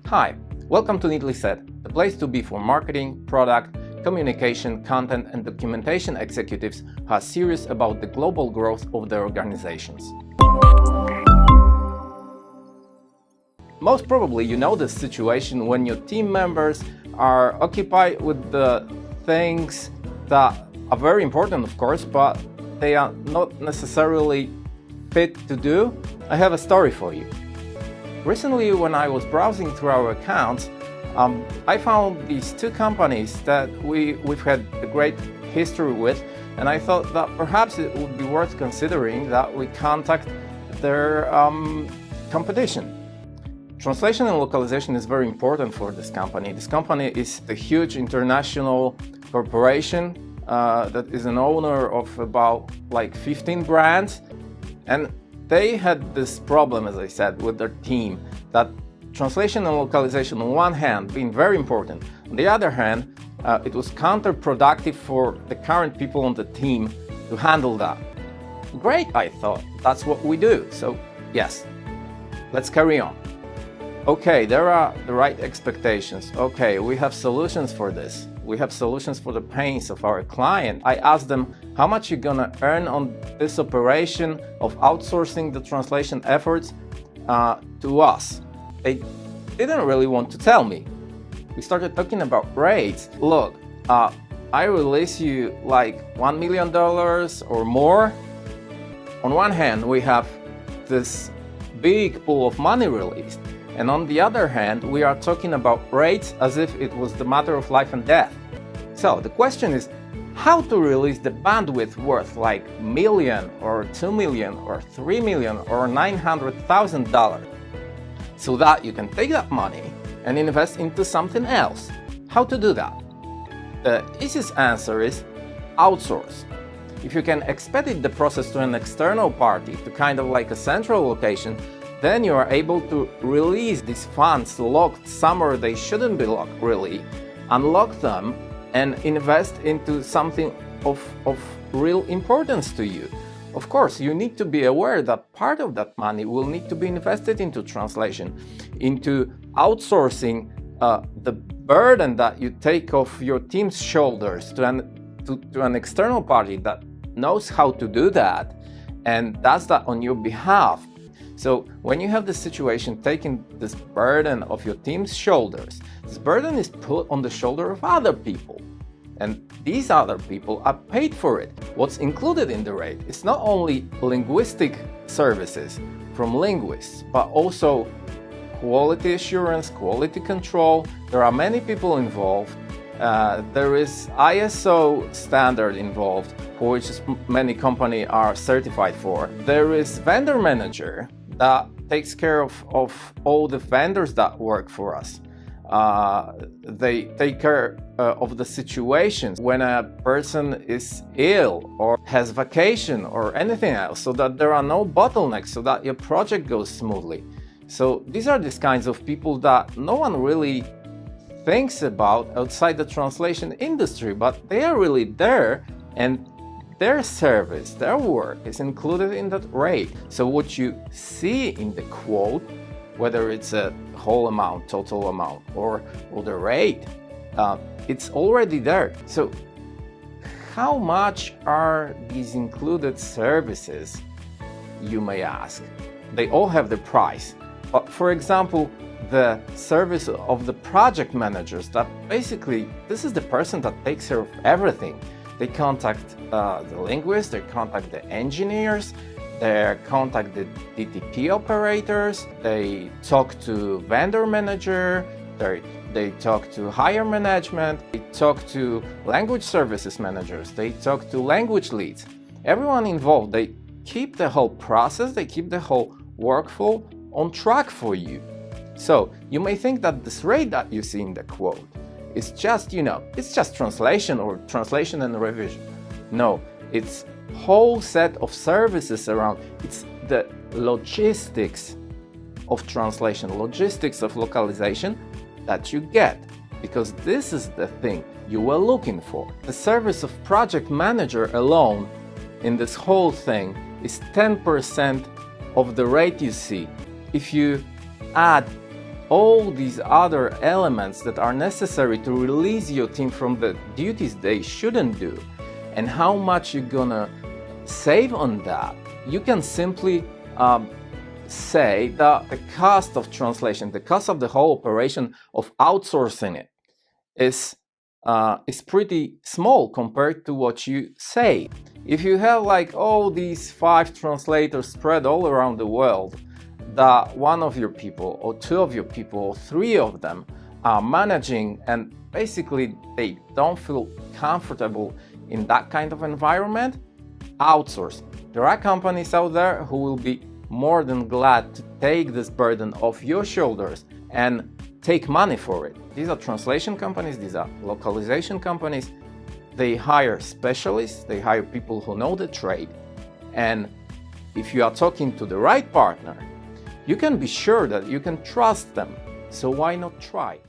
Hi, welcome to Neatly Said, the place to be for marketing, product, communication, content, and documentation executives who are serious about the global growth of their organizations. Most probably you know this situation when your team members are occupied with the things that are very important, of course, but they are not necessarily fit to do. I have a story for you. Recently, when I was browsing through our accounts, I found these two companies that we've had a great history with, and I thought that perhaps it would be worth considering that we contact their competition. Translation and localization is very important for this company. This company is a huge international corporation that is an owner of about 15 brands, and they had this problem, as I said, with their team, that translation and localization on one hand being very important, on the other hand, it was counterproductive for the current people on the team to handle that. Great, I thought, that's what we do. So yes, let's carry on. Okay, there are the right expectations. Okay, we have solutions for this. We have solutions for the pains of our client. I asked them, how much you're gonna earn on this operation of outsourcing the translation efforts to us? They didn't really want to tell me. We started talking about rates. Look, I release you $1 million or more. On one hand, we have this big pool of money released. And on the other hand, we are talking about rates as if it was the matter of life and death. So the question is, how to release the bandwidth worth $1 million or $2 million or $3 million or $900,000 so that you can take that money and invest into something else? How to do that? The easiest answer is outsource. If you can expedite the process to an external party, to kind of like a central location, then you are able to release these funds locked somewhere they shouldn't be locked, really, unlock them and invest into something of real importance to you. Of course, you need to be aware that part of that money will need to be invested into translation, into outsourcing the burden that you take off your team's shoulders to an external party that knows how to do that and does that on your behalf. So when you have the situation taking this burden off your team's shoulders, this burden is put on the shoulder of other people. And these other people are paid for it. What's included in the rate is not only linguistic services from linguists, but also quality assurance, quality control. There are many people involved. There is ISO standard involved, for which many companies are certified for. There is vendor manager that takes care of all the vendors that work for us. They take care of the situations when a person is ill or has vacation or anything else, so that there are no bottlenecks, so that your project goes smoothly. So these are these kinds of people that no one really thinks about outside the translation industry, but they are really there, and their service, their work is included in that rate. So what you see in the quote, whether it's a whole amount, total amount, or the rate, it's already there. So how much are these included services, you may ask? They all have the price. But for example, the service of the project managers, that basically, this is the person that takes care of everything. They contact the linguists, they contact the engineers, they contact the DTP operators, they talk to vendor manager, they talk to higher management, they talk to language services managers, they talk to language leads. Everyone involved, they keep the whole process, they keep the whole workflow on track for you. So you may think that this rate that you see in the quote is just, it's just translation or translation and revision. No, it's whole set of services around. It's the logistics of translation, logistics of localization that you get, because this is the thing you were looking for. The service of project manager alone in this whole thing is 10% of the rate you see. If you add all these other elements that are necessary to release your team from the duties they shouldn't do, and how much you're gonna save on that, you can simply say that the cost of translation, the cost of the whole operation of outsourcing it is pretty small compared to what you say. If you have like all these 5 translators spread all around the world, that one of your people or 2 of your people or 3 of them are managing, and basically they don't feel comfortable in that kind of environment, outsource. There are companies out there who will be more than glad to take this burden off your shoulders and take money for it. These are translation companies, these are localization companies. They hire specialists, they hire people who know the trade. And if you are talking to the right partner, you can be sure that you can trust them. So why not try?